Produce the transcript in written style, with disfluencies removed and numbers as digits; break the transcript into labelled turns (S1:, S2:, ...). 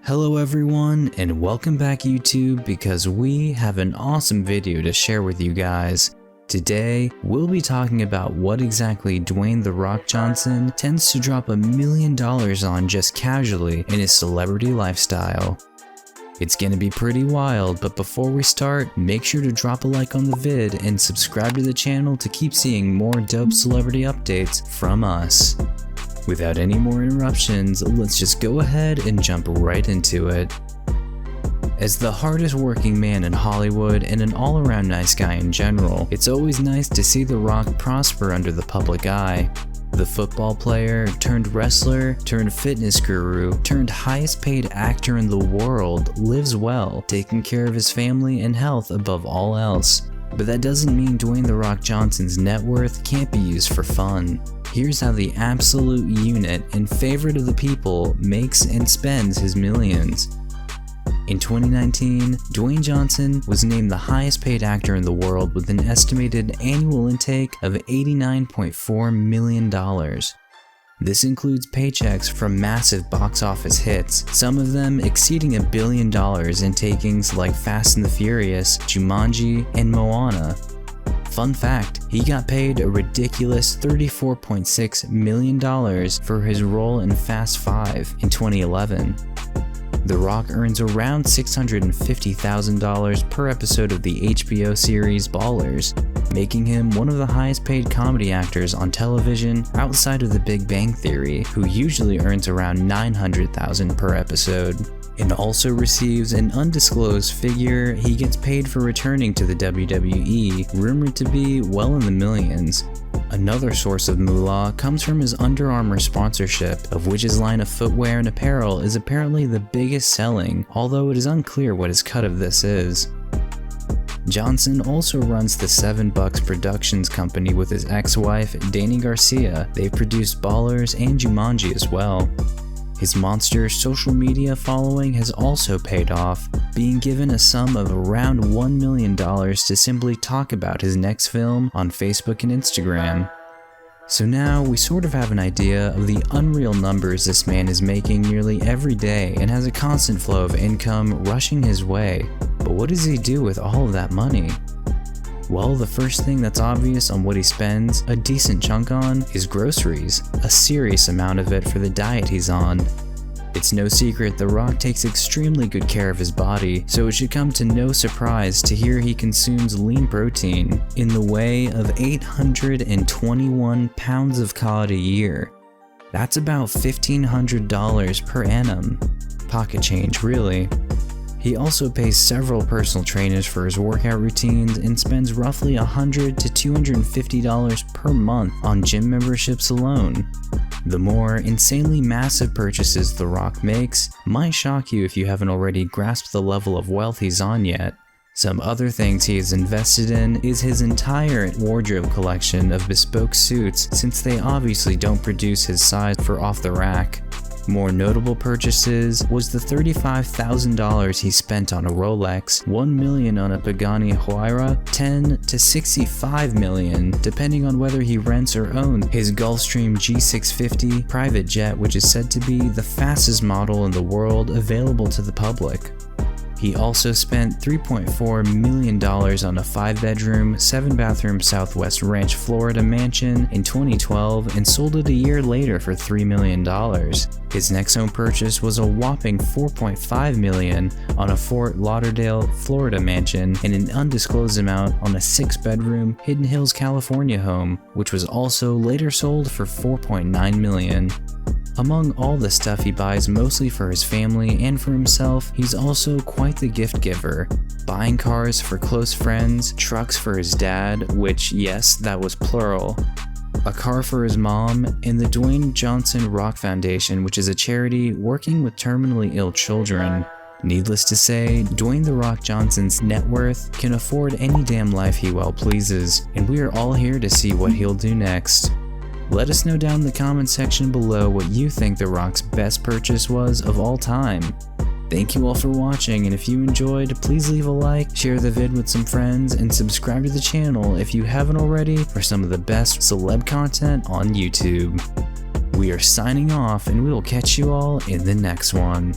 S1: Hello everyone, and welcome back YouTube, because we have an awesome video to share with you guys. Today, we'll be talking about what exactly Dwayne "The Rock" Johnson tends to drop $1 million on just casually in his celebrity lifestyle. It's gonna be pretty wild, but before we start, make sure to drop a like on the vid and subscribe to the channel to keep seeing more dope celebrity updates from us. Without any more interruptions, let's just go ahead and jump right into it. As the hardest working man in Hollywood and an all-around nice guy in general, it's always nice to see The Rock prosper under the public eye. The football player, turned wrestler, turned fitness guru, turned highest paid actor in the world lives well, taking care of his family and health above all else. But that doesn't mean Dwayne "The Rock" Johnson's net worth can't be used for fun. Here's how the absolute unit and favorite of the people makes and spends his millions. In 2019, Dwayne Johnson was named the highest paid actor in the world with an estimated annual intake of $89.4 million. This includes paychecks from massive box office hits, some of them exceeding $1 billion in takings like Fast and the Furious, Jumanji, and Moana. Fun fact, he got paid a ridiculous $34.6 million for his role in Fast 5 in 2011. The Rock earns around $650,000 per episode of the HBO series Ballers, making him one of the highest paid comedy actors on television outside of The Big Bang Theory, who usually earns around $900,000 per episode, and also receives an undisclosed figure he gets paid for returning to the WWE, rumored to be well in the millions. Another source of moolah comes from his Under Armour sponsorship, of which his line of footwear and apparel is apparently the biggest selling, although it is unclear what his cut of this is. Johnson also runs the 7 Bucks Productions company with his ex-wife, Dany Garcia. They've produced Ballers and Jumanji as well. His monster social media following has also paid off, being given a sum of around $1 million to simply talk about his next film on Facebook and Instagram. So now we sort of have an idea of the unreal numbers this man is making nearly every day and has a constant flow of income rushing his way. But what does he do with all of that money? Well, the first thing that's obvious on what he spends a decent chunk on is groceries, a serious amount of it for the diet he's on. It's no secret The Rock takes extremely good care of his body, so it should come to no surprise to hear he consumes lean protein in the way of 821 pounds of cod a year. That's about $1,500 per annum. Pocket change, really. He also pays several personal trainers for his workout routines and spends roughly $100 to $250 per month on gym memberships alone. The more insanely massive purchases The Rock makes might shock you if you haven't already grasped the level of wealth he's on yet. Some other things he has invested in is his entire wardrobe collection of bespoke suits, since they obviously don't produce his size for off the rack. More notable purchases was the $35,000 he spent on a Rolex, $1 million on a Pagani Huayra, $10 to $65 million depending on whether he rents or owns his Gulfstream G650 private jet, which is said to be the fastest model in the world available to the public. He also spent $3.4 million on a 5-bedroom, 7-bathroom Southwest Ranch, Florida mansion in 2012 and sold it a year later for $3 million. His next home purchase was a whopping $4.5 million on a Fort Lauderdale, Florida mansion and an undisclosed amount on a 6-bedroom Hidden Hills, California home, which was also later sold for $4.9 million. Among all the stuff he buys mostly for his family and for himself, he's also quite the gift giver, buying cars for close friends, trucks for his dad, which yes, that was plural, a car for his mom, and the Dwayne Johnson Rock Foundation, which is a charity working with terminally ill children. Needless to say, Dwayne "The Rock" Johnson's net worth can afford any damn life he well pleases, and we are all here to see what he'll do next. Let us know down in the comment section below what you think The Rock's best purchase was of all time. Thank you all for watching, and if you enjoyed, please leave a like, share the vid with some friends, and subscribe to the channel if you haven't already for some of the best celeb content on YouTube. We are signing off, and we will catch you all in the next one.